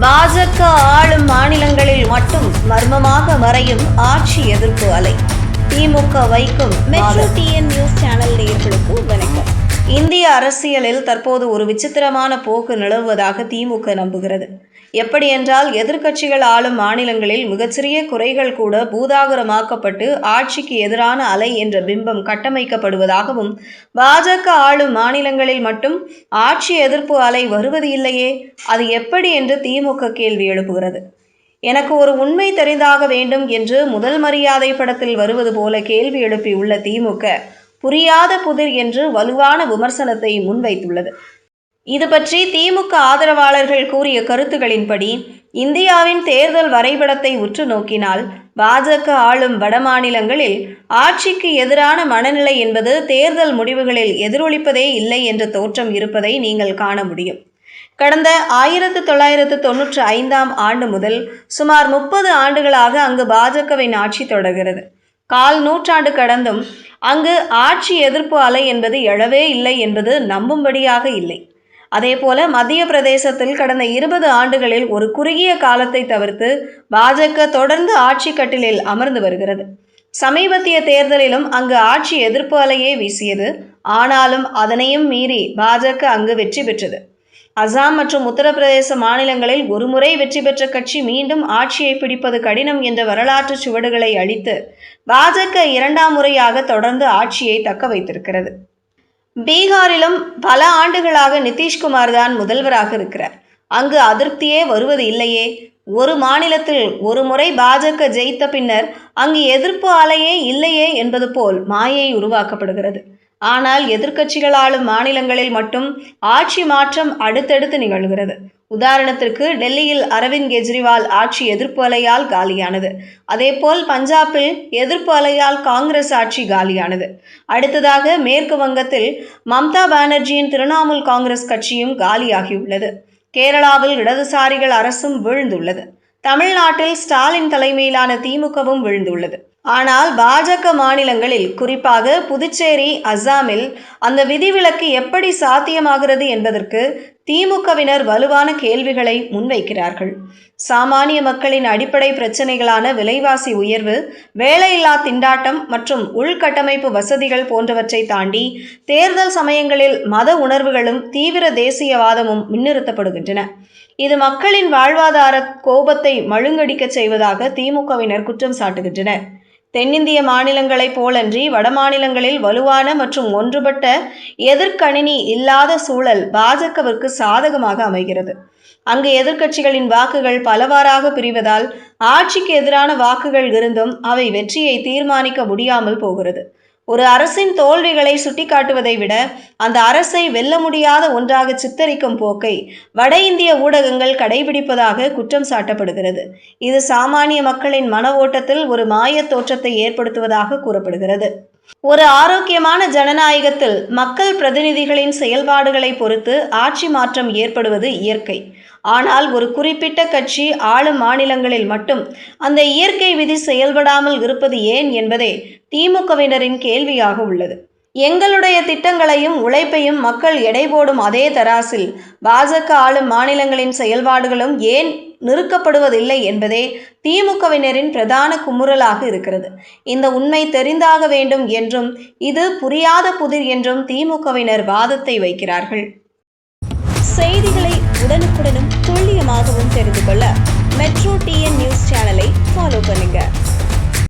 பாஜக ஆளும் மாநிலங்களில் மட்டும் மர்மமாக மறையும் ஆட்சி எதிர்ப்பு அலை. திமுக வைக்கும் மெட்ரோ டிஎன் நியூஸ் சேனல் நேயர்களுக்கு வணக்கம். இந்திய அரசியலில் தற்போது ஒரு விசித்திரமான போக்கு நிலவுவதாக திமுக நம்புகிறது. எப்படி என்றால், எதிர்க்கட்சிகள் ஆளும் மாநிலங்களில் மிகச்சிறிய குறைகள் கூட பூதாகரமாக்கப்பட்டு ஆட்சிக்கு எதிரான அலை என்ற பிம்பம் கட்டமைக்கப்படுவதாகவும், பாஜக ஆளும் மாநிலங்களில் மட்டும் ஆட்சி எதிர்ப்பு அலை வருவது இல்லையே, அது எப்படி என்று திமுக கேள்வி எழுப்புகிறது. எனக்கு ஒரு உண்மை தெரிந்தாக வேண்டும் என்று முதல் மரியாதை படத்தில் வருவது போல கேள்வி எழுப்பியுள்ள திமுக புரியாத புதிர் என்று வலுவான விமர்சனத்தை முன்வைத்துள்ளது. இது பற்றி திமுக ஆதரவாளர்கள் கூறிய கருத்துகளின்படி, இந்தியாவின் தேர்தல் வரைபடத்தை உற்று நோக்கினால் பாஜக ஆளும் வடமாநிலங்களில் ஆட்சிக்கு எதிரான மனநிலை என்பது தேர்தல் முடிவுகளில் எதிரொலிப்பதே இல்லை என்ற தோற்றம் இருப்பதை நீங்கள் காண முடியும். கடந்த 1995ஆம் ஆண்டு முதல் சுமார் 30 ஆண்டுகளாக அங்கு பாஜகவின் ஆட்சி தொடர்கிறது. கால் நூற்றாண்டு கடந்தும் அங்கு ஆட்சி எதிர்ப்பு அலை என்பது எழவே இல்லை என்பது நம்பும்படியாக இல்லை. அதேபோல மத்திய பிரதேசத்தில் கடந்த 20 ஆண்டுகளில் ஒரு குறுகிய காலத்தை தவிர்த்து பாஜக தொடர்ந்து ஆட்சி கட்டிலில் அமர்ந்து வருகிறது. சமீபத்திய தேர்தலிலும் அங்கு ஆட்சி எதிர்ப்பு அலையே வீசியது. ஆனாலும் அதனையும் மீறி பாஜக அங்கு வெற்றி பெற்றது. அசாம் மற்றும் உத்தரப்பிரதேச மாநிலங்களில் ஒருமுறை வெற்றி பெற்ற கட்சி மீண்டும் ஆட்சியை பிடிப்பது கடினம் என்ற வரலாற்று சுவடுகளை அளித்து பாஜக 2ஆம் முறையாக தொடர்ந்து ஆட்சியை தக்க வைத்திருக்கிறது. பீகாரிலும் பல ஆண்டுகளாக நிதிஷ்குமார் தான் முதல்வராக இருக்கிறார். அங்கு அதிருப்தியே வருவது இல்லையே. ஒரு மாநிலத்தில் ஒரு முறை பாஜக ஜெயித்த பின்னர் அங்கு எதிர்ப்பு அலையே இல்லையே என்பது போல் மாயை உருவாக்கப்படுகிறது. ஆனால் எதிர்க்கட்சிகள் ஆளும் மாநிலங்களில் மட்டும் ஆட்சி மாற்றம் அடுத்தடுத்து நிகழ்கிறது. உதாரணத்திற்கு, டெல்லியில் அரவிந்த் கெஜ்ரிவால் ஆட்சி எதிர்ப்பு அலையால் காலியானது. அதேபோல் பஞ்சாபில் எதிர்ப்பு அலையால் காங்கிரஸ் ஆட்சி காலியானது. அடுத்ததாக மேற்கு வங்கத்தில் மம்தா பானர்ஜியின் திரிணாமுல் காங்கிரஸ் கட்சியும் காலியாகியுள்ளது. கேரளாவில் இடதுசாரிகள் அரசும் வீழ்ந்துள்ளது. தமிழ்நாட்டில் ஸ்டாலின் தலைமையிலான திமுகவும் வீழ்ந்துள்ளது. ஆனால் பாஜக மாநிலங்களில், குறிப்பாக புதுச்சேரி, அசாமில் அந்த விதிவிலக்கு எப்படி சாத்தியமாகிறது என்பதற்கு திமுகவினர் வலுவான கேள்விகளை முன்வைக்கிறார்கள். சாமானிய மக்களின் அடிப்படை பிரச்சனைகளான விலைவாசி உயர்வு, வேலையில்லா திண்டாட்டம் மற்றும் உள்கட்டமைப்பு வசதிகள் போன்றவற்றை தாண்டி தேர்தல் சமயங்களில் மத உணர்வுகளும் தீவிர தேசியவாதமும் முன்னிறுத்தப்படுகின்றன. இது மக்களின் வாழ்வாதார கோபத்தை மழுங்கடிக்க செய்வதாக திமுகவினர் குற்றம் சாட்டுகின்றனர். தென்னிந்திய மாநிலங்களைப் போலன்றி வடமாநிலங்களில் வலுவான மற்றும் ஒன்றுபட்ட எதிர்க்கணினி இல்லாத சூழல் பாஜகவிற்கு சாதகமாக அமைகிறது. அங்கு எதிர்க்கட்சிகளின் வாக்குகள் பலவாறாக பிரிவதால் ஆட்சிக்கு எதிரான வாக்குகள் இருந்தும் அவை வெற்றியை தீர்மானிக்க முடியாமல் போகிறது. ஒரு அரசின் தோல்விகளை சுட்டிக்காட்டுவதை விட அந்த அரசை வெல்ல முடியாத ஒன்றாக சித்தரிக்கும் போக்கை வட இந்திய ஊடகங்கள் கடைபிடிப்பதாக குற்றம் சாட்டப்படுகிறது. இது சாமானிய மக்களின் மன ஓட்டத்தில் ஒரு மாயத் தோற்றத்தை ஏற்படுத்துவதாக கூறப்படுகிறது. ஒரு ஆரோக்கியமான ஜனநாயகத்தில் மக்கள் பிரதிநிதிகளின் செயல்பாடுகளை பொறுத்து ஆட்சி மாற்றம் ஏற்படுவது இயற்கை. ஆனால் ஒரு குறிப்பிட்ட கட்சி ஆளும் மாநிலங்களில் மட்டும் அந்த இயற்கை விதி செயல்படாமல் இருப்பது ஏன் என்பதே திமுகவினரின் கேள்வியாக உள்ளது. எங்களுடைய திட்டங்களையும் உழைப்பையும் மக்கள் எடை போடும் அதே தராசில் பாஜக ஆளும் மாநிலங்களின் செயல்பாடுகளும் ஏன் நிறுக்கப்படுவதில்லை என்பதே திமுகவினரின் பிரதான குமுறலாக இருக்கிறது. இந்த உண்மை தெரிந்தாக வேண்டும் என்றும் இது புரியாத புதிர் என்றும் திமுகவினர் வாதத்தை வைக்கிறார்கள். செய்திகளை உடனுக்குடனும் துல்லியமாகவும் தெரிந்து கொள்ள மெட்ரோ டிஎன் நியூஸ் சேனலை ஃபாலோ பண்ணுங்க.